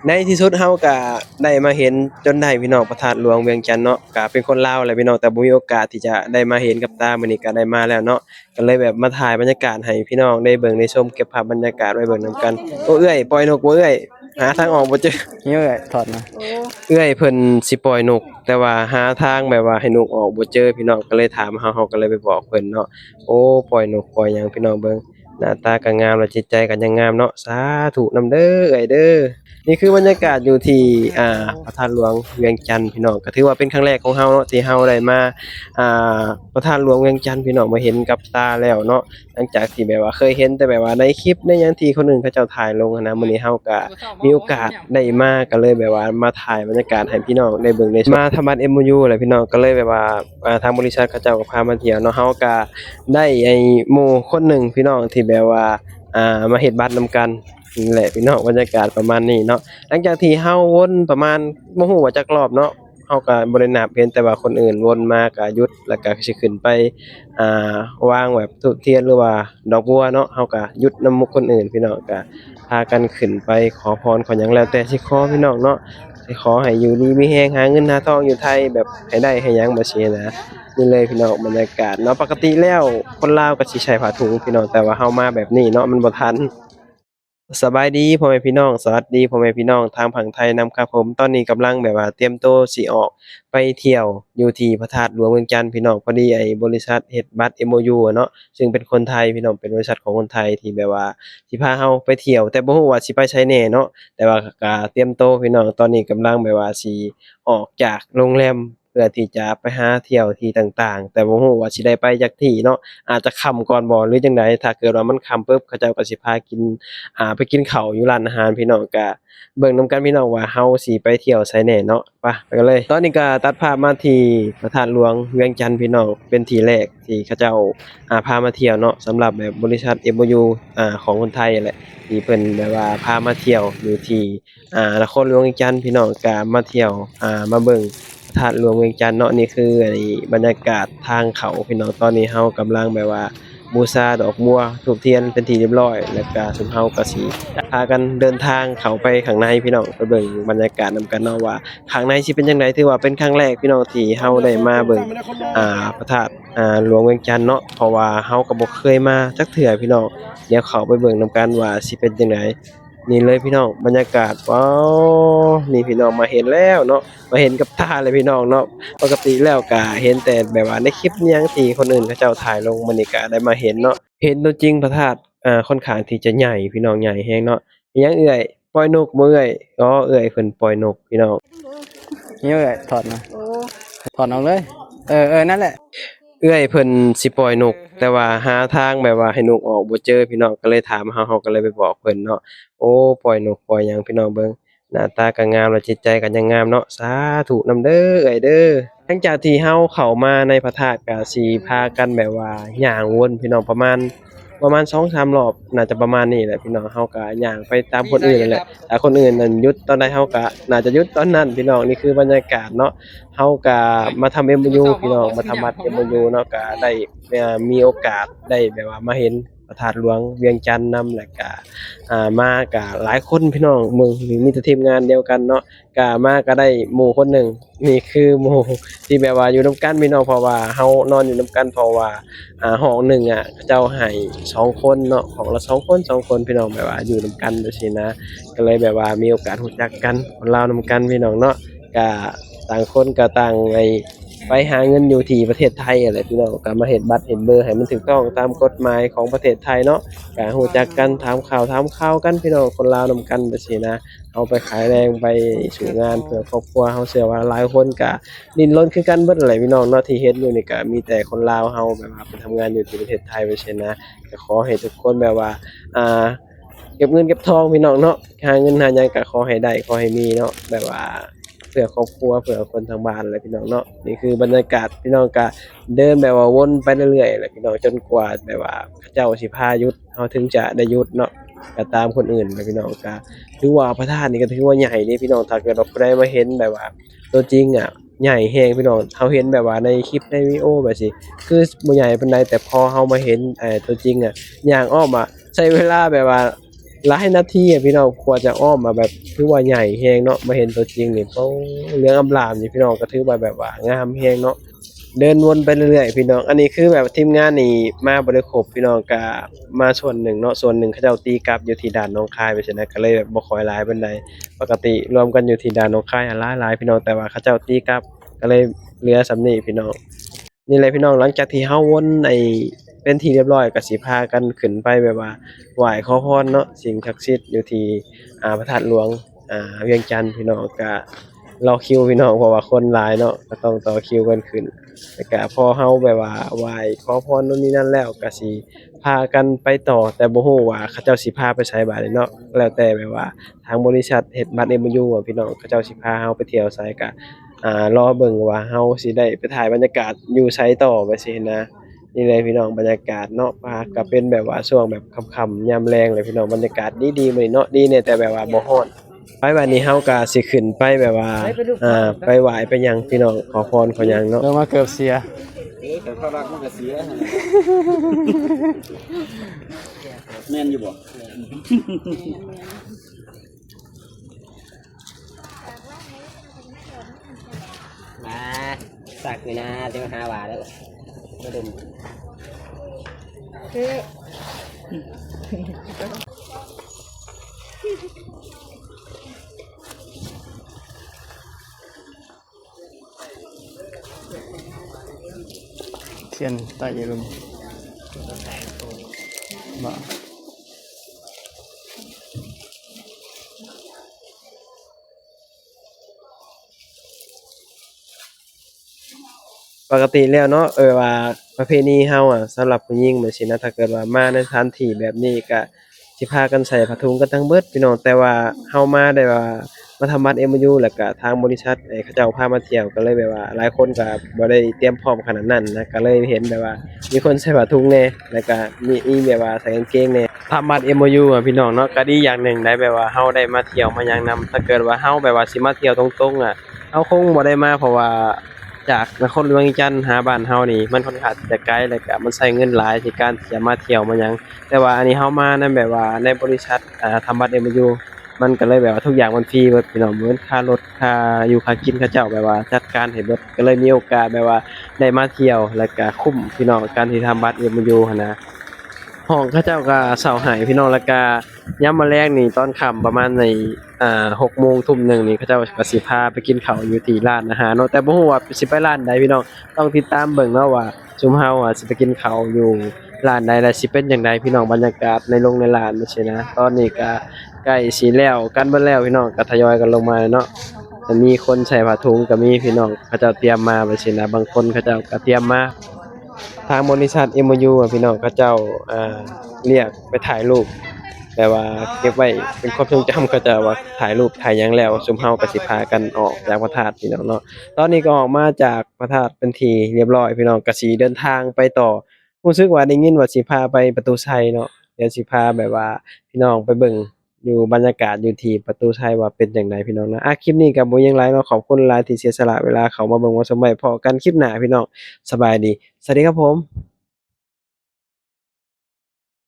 ในที่สุดเฮาก็ได้มาเห็นจนได้พี่น้องพระธาตุหลวงเวียงจันทน์เนาะก็เป็นคนลาวแหละพี่น้องแต่บ่มีโอกาสที่จะได้มาเห็นกับตามื้อนี้ก็ได้มาแล้วเนาะก็เลยแบบมาถ่ายบรรยากาศให้พี่น้องได้เบิ่งได้ชมเก็บภาพบรรยากาศไว้เบิ่งนํกันโอ้เอื้อยปล่อยนกบ่เอื้อยหาทางออกบ่เจอนี่เลยถอดมาเอื้อยเพิ่นสิปล่อยนกแต่ว่าหาทางแบบว่าให้นกออกบ่เจอพี่น้องก็เลยถามเฮาก็เลยไปบอกเพิ่นเนาะโอ้ปล่อยนกปล่อยหยังพี่น้องเบิ่งหน้าตาก็งามแล้วจิตใจก็ยังงามเนาะสาธุนำเด้อเอื้อยเด้อ นี่คือบรรยากาศอยู่ที่พระธาตุหลวงเวียงจันทน์พี่น้องก็ถือว่าเป็นครั้งแรกของเฮาเนาะที่เฮาได้มาอ่าพระธาตุหลวงเวียงจันทน์พี่น้องมาเห็นกับตาแล้วเนาะหลังจากที่แบบว่าเคยเห็นแต่แบบว่าในคลิปในหยังที่คนอื่นเขาเจ้าถ่ายลงอะนะมื้อนี้เฮาก็มีโอกาสได้มาก็เลยแบบว่ามาถ่ายบรรยากาศให้พี่น้องได้เบิ่งได้ชมมาทำบัตร MOU แหละพี่น้องก็เลยแบบว่าทางบริษัทเขาเจ้าก็พามาเที่ยวเนาะเฮาก็ได้ไอ้หมู่คนหนึ่งพี่น้องที่แบบว่ามาเฮ็ดบัตรนำกัน นี่แหละพี่น้องบรรยากาศประมาณนี้เนาะหลังจากที่เฮาวนประมาณบ่ฮู้ว่าจักรอบเนาะเฮาก็บ่ได้นับเห็นแต่ว่าคนอื่นวนมาก็หยุดแล้วก็สิขึ้นไปอ่วางแบบธูปเทียนหรือว่าดอกบัวเนาะเฮาก็หยุดนำหมู่คนอื่นพี่น้องก็พากันขึ้นไปขอพรขอหยังแล้วแต่สิขอพี่น้องเนาะสิขอให้อยู่ดีมีแรงหาเงินหาทองอยู่ไทยแบบให้ได้ให้หยังบ่ซี้นะนี่เลยพี่น้องบรรยากาศเนาะปกติแล้วคนลาวก็สิใช้ผ้าถุงพี่น้องแต่ว่าเฮามาแบบนี้เนาะมันบ่ทัน สบายดีพ่อแม่พี่น้องสวัสดีพ่อแม่พี่น้องทางฝั่งไทยนำครับผมตอนนี้กำลังแบบว่าเตรียมตัวสิออกไปเที่ยวอยู่ที่พระธาตุหลวงเวียงจันทน์พี่น้องพอดีไอ้บริษัทเฮ็ดบัตร MOU อะเนาะซึ่งเป็นคนไทยพี่น้องเป็นบริษัทของคนไทยที่แบบว่าสิพาเราไปเที่ยวแต่บ่ฮู้ว่าสิไปไสแหน่เนาะแต่ว่าก็เตรียมตัวพี่น้องตอนนี้กำลังแบบว่าสิออกจากโรงแรมเพื่อที่จะไปหาเที่ยวที่ต่างๆแต่บ่ฮู้ว่าสิได้ไปจักที่เนาะอาจจะค่ำก่อนบ่หรือจั่งใดถ้าเกิดว่ามันค่ำปึ๊บเขาเจ้าก็สิพากิน ไปกินข้าวอยู่ร้านอาหารพี่น้องก็เบิ่งนำกันพี่น้องว่าเฮาสิไปเที่ยวไสแหน่เนาะไปกันเลยตอนนี้ก็ตัดภาพมาที่พระธาตุหลวงเวียงจันทน์พี่น้องเป็นที่แรกที่เขาเจ้าพามาเที่ยวเนาะสำหรับแบบบริษัท MOU ของคนไทยนั่นแหละที่เพิ่นแบบว่าพามาเที่ยวอยู่ที่นครหลวงเวียงจันทน์พี่น้องก็มาเที่ยวมาเบิ่งพระธาตุหลวงเวียงจันทน์เนาะนี่คือบรรยากาศทางเขาพี่น้องตอนนี้เฮากำลังแบบว่า บูชาดอกบัวธูปเทียนเป็นที่เรียบร้อยแล้วก็ซุมเฮาก็สิพากันเดินทางเข้าไปข้างในพี่น้องไปเบิ่งบรรยากาศนำกันเนาะว่าข้างในสิเป็นจั่งใดถือว่าเป็นครั้งแรกพี่น้องที่เฮาได้มาเบิ่งพระธาตุหลวงเวียงจันทน์เนาะเพราะว่าเฮาก็บ่เคยมาจักเทื่อพี่น้องเดี๋ยวเข้าไปเบิ่งนำกันว่าสิเป็นจั่งใดนี่เลยพี่น้องบรรยากาศว้าวนี่พี่น้องมาเห็นแล้วเนาะมาเห็นกับตาเลยพี่น้องเนาะ ปกติแล้วก็เห็นแต่แบบว่าในคลิปอิหยังที่คนอื่นเขาเจ้าถ่ายลงมื้อนี้ก็ได้มาเห็นเนาะเห็นตัวจริงพระธาตุค่อนข้างที่จะใหญ่พี่น้องใหญ่แรงเนาะอิหยังเอื้อยปล่อยนกบ่เอื้อยอ๋อเอื้อยเพิ่นปล่อยนกพี่น้องนี่เลยถอดมาถอดออกเลยนั่นแหละเอื้อยเพิ่นสิปล่อยนกแต่ว่าหาทางแบบว่าให้นกออกบ่เจอพี่น้องก็เลยถามเฮาก็เลยไปบอกเพิ่นเนาะโอ้ปล่อยนกปล่อยหยังพี่น้องเบิ่งหน้าตาก็งามแล้วจิตใจก็ยังงามเนาะสาธุนำเด้อเอื้อยเด้อ หลังจากที่เฮาเข้ามาในพระธาตุก็สิพากันแบบว่าย่างวนพี่น้องประมาณ2-3รอบน่าจะประมาณนี้แหละพี่น้องเฮาก็ย่างไปตามคนอื่นนั่นแหละถ้าคนอื่นนั่นหยุดตอนใดเฮาก็น่าจะหยุดตอนนั้นพี่น้องนี่คือบรรยากาศเนาะเฮาก็มาทำ MOU พี่น้องมาทำบัตร MOU เนาะก็ได้มีโอกาสได้แบบว่ามาเห็นพระธาตุหลวงเวียงจันทน์นำแล้วก็มาก็หลายคนพี่น้องเมืองมีแต่ทีมงานเดียวกันเนาะก็มาก็ได้หมู่คนหนึ่งนี่คือหมู่ ที่แบบว่าอยู่นำกันพี่น้องเพราะว่าเฮานอนอยู่นำกันเพราะว่าห้องหนึ่งอะเขาเจ้าให้2คนเนาะห้องละ2 คนพี่น้องแบบว่าอยู่นำกันจังซี่นะก็เลยแบบว่ามีโอกาสรู้จักกันคนลาวนำกันพี่น้องเนาะก็ต่างคนก็ต่างไปหาเงินอยู่ที่ประเทศไทยนั่นแหละพี่น้องก็มาเฮ็ดบัตรเฮ็ดเบอร์ให้มันถูกต้องตามกฎหมายของประเทศไทยเนาะก็รู้จักกันถามข่าวกันพี่น้องคนลาวนำกันจังซี่นะเอาไปขายแรงไปสู่งานเพื่อครอบครัวเฮาเชื่อว่าหลายคนก็ ดิ้นรนคือกันเบิดนั่นแหละพี่น้องเนาะที่เฮ็ดอยู่นี่ก็มีแต่คนลาวเฮาแบบว่าไปทำงานอยู่ที่ประเทศไทยว่าซี้นะก็ขอให้ทุกคนแบบว่าอ่าเก็บเงินเก็บทองพี่น้องเนาะหาเงินหาหยังก็ขอให้ได้ขอให้มีเนาะแบบว่าเพื่อครอบครัวเพื่อคนทางบ้านแหละพี่น้องเนาะนี่คือบรรยากาศพี่น้องก็เดินแบบว่าวนไปเรื่อยๆแหละพี่น้องจนกว่าแบบว่าเขาเจ้าสิพาหยุดเฮาถึงจะได้หยุดเนาะก็ตามคนอื่นแหละพี่น้องก็ถือว่าพระธาตุนี่ก็ถือว่าใหญ่เดะพี่น้องถ้าเกิดว่าผู้ใดมาเห็นแบบว่าตัวจริงอะ ใหญ่แฮงพี่น้องเราเห็นแบบว่าในคลิปในวิดีโอแบบสิคือบ่ใหญ่ปานใดแต่พอเรามาเห็นตัวจริงอะย่างอ้อมอะใช้เวลาแบบว่า หลายนาทีอะพี่น้องกว่าจะอ้อมมาแบบถือว่าใหญ่แฮงเนาะมาเห็นตัวจริงนี่โอ้เหลืองอำลามนี่พี่น้องก็ถือว่าแบบว่างามแฮงเนาะเดินวนไปเรื่อยๆพี่น้องอันนี้คือแบบทีมงานนี่มาบ่ได้ครบพี่น้องก็มาส่วนหนึ่งเนาะส่วนหนึ่งเขาเจ้าตีกลับอยู่ที่ด่านหนองคายไปซั่นนะก็เลยแบบบ่ค่อยหลายปานใดปกติรวมกันอยู่ที่ด่านหนองคายอะหลายๆพี่น้องแต่ว่าเขาเจ้าตีกลับก็เลยเหลือส่ำนี้พี่น้อง นี่แหละพี่น้องหลังจากที่เฮาวนเป็นที่เรียบร้อยก็สิพากันขึ้นไปแบบว่าไหว้ขอพรเนาะสิ่งศักดิ์สิทธิ์อยู่ที่พระธาตุหลวงเวียงจันทน์พี่น้องก็รอคิวพี่น้องเพราะว่าคนหลายเนาะก็ต้องต่อคิวกันขึ้นแล้วก็พอเฮาแบบว่าไหว้ขอพรนู่นนี่นั่นแล้วก็สิพากันไปต่อแต่บ่ฮู้ว่าเขาเจ้าสิพาไปไสบัดนี้เนาะแล้วแต่แบบว่าทางบริษัทเฮ็ดบัตร MOU อะพี่น้องเขาเจ้าสิพาเฮาไปเที่ยวไสก็ รอเบิ่งว่าเฮาสิได้ไปถ่ายบรรยากาศอยู่ไสต่อไปซี้นะนี่เลยพี่น้องบรรยากาศเนาะก็เป็นแบบว่าช่วงแบบค่ำๆยามแลงเลยพี่น้องบรรยากาศดีๆมื้อนี้เนาะดีเนี่ยแต่แบบว่าบ่ร้อนไปบัดนี้เฮาก็สิขึ้นไปแบบว่าไปไหว้ไปหยังพี่น้องขอพรขอหยังเนาะ ลงมาเกือบเสีย แต่เขารักมันก็เสียแม่นอยู่บ่ มาสักอยู่นะจะมาหาว่าแล้วมาดุม เทียนใต้ยลุมบ่ ปกติแล้วเนาะว่าประเพณีเฮาอะสำหรับผู้หญิงแบบซี้นะถ้าเกิดว่ามาในสถานที่แบบนี้ก็สิพากันใส่ผ้าถุงกันทั้งเบิดพี่น้องแต่ว่าเฮามาได้ว่ามาทำบัตร MOU แล้วก็ทางบริษัทเขาเจ้าพามาเที่ยวก็เลยแบบว่าหลายคนก็บ่ได้เตรียมพร้อมขนาดนั้นนะก็เลยเห็นแบบว่ามีคนใส่ผ้าถุงแหน่แล้วก็มีแบบว่าใส่กางเกงแหน่ทำบัตร MOU อะพี่น้องเนาะก็ดีอย่างหนึ่งได้แบบว่าเฮาได้มาเที่ยวมาหยังนำถ้าเกิดว่าเฮาแบบว่าสิมาเที่ยวตรงๆอะเฮาคงบ่ได้มาเพราะว่า จากนครหลวงอีจันทน์หาบ้านเฮานี่มันค่อนข้างจะไกลแล้วก็มันใช้เงินหลายในการที่จะมาเที่ยวมาหยังแต่ว่าอันนี้เฮามาในแบบว่าในบริษัททำบัตร MOU มันก็เลยแบบว่าทุกอย่างมันฟรีเบิดพี่น้องเหมือนค่ารถค่าอยู่ค่ากินเขาเจ้าแบบว่าจัดการให้เบิดก็เลยมีโอกาสแบบว่าได้มาเที่ยวแล้วก็คุ้มพี่น้องการที่ทำบัตร MOU หั้นนะ ห้องเขาเจ้าก็เซาให้พี่น้องแล้วก็ยามมื้อแลงนี่ตอนค่ำประมาณใน6 โมงทุ่มหนึ่งนี่เขาเจ้าก็สิพาไปกินข้าวอยู่ที่ร้านอาหารเนาะแต่บ่ฮู้ว่าสิไปร้านใดพี่น้องต้องติดตามเบิ่งเนาะว่าซุมเฮาอะสิไปกินข้าวอยู่ร้านใดและสิเป็นจังไดพี่น้องบรรยากาศในโรงในร้านจังซี่นะตอนนี้ก็ใกล้สิแล้วกันเบิดแล้วพี่น้องก็ทยอยกันลงมาเนาะจะมีคนใส่ผ้าถุงก็มีพี่น้องเขาเจ้าเตรียมมาจังซี่นะบางคนเขาเจ้าก็เตรียมมา ทางบริษัท MOU อะพี่น้องเขาเจ้าเรียกไปถ่ายรูปแต่ว่าเก็บไว้เป็นความทรงจำเขาเจ้าว่าถ่ายรูปถ่ายหยังแล้วซุมเฮาก็สิพากันออกจากพระธาตุพี่น้องเนาะตอนนี้ก็ออกมาจากพระธาตุเป็นที่เรียบร้อยพี่น้องก็สิเดินทางไปต่อรู้สึกว่าได้ยินว่าสิพาไปประตูชัยเนาะเดี๋ยวสิพาแบบว่าพี่น้องไปเบิ่งอยู่บรรยากาศอยู่ที่ประตูชัยว่าเป็นจังไดพี่น้องนะคลิปนี้ก็บ่หยังหลายเนาะขอบคุณหลายที่เสียสละเวลาเข้ามาเบิ่งมาชมไว้พอกันคลิปหน้าพี่น้องสบายดีสวัสดีครับผม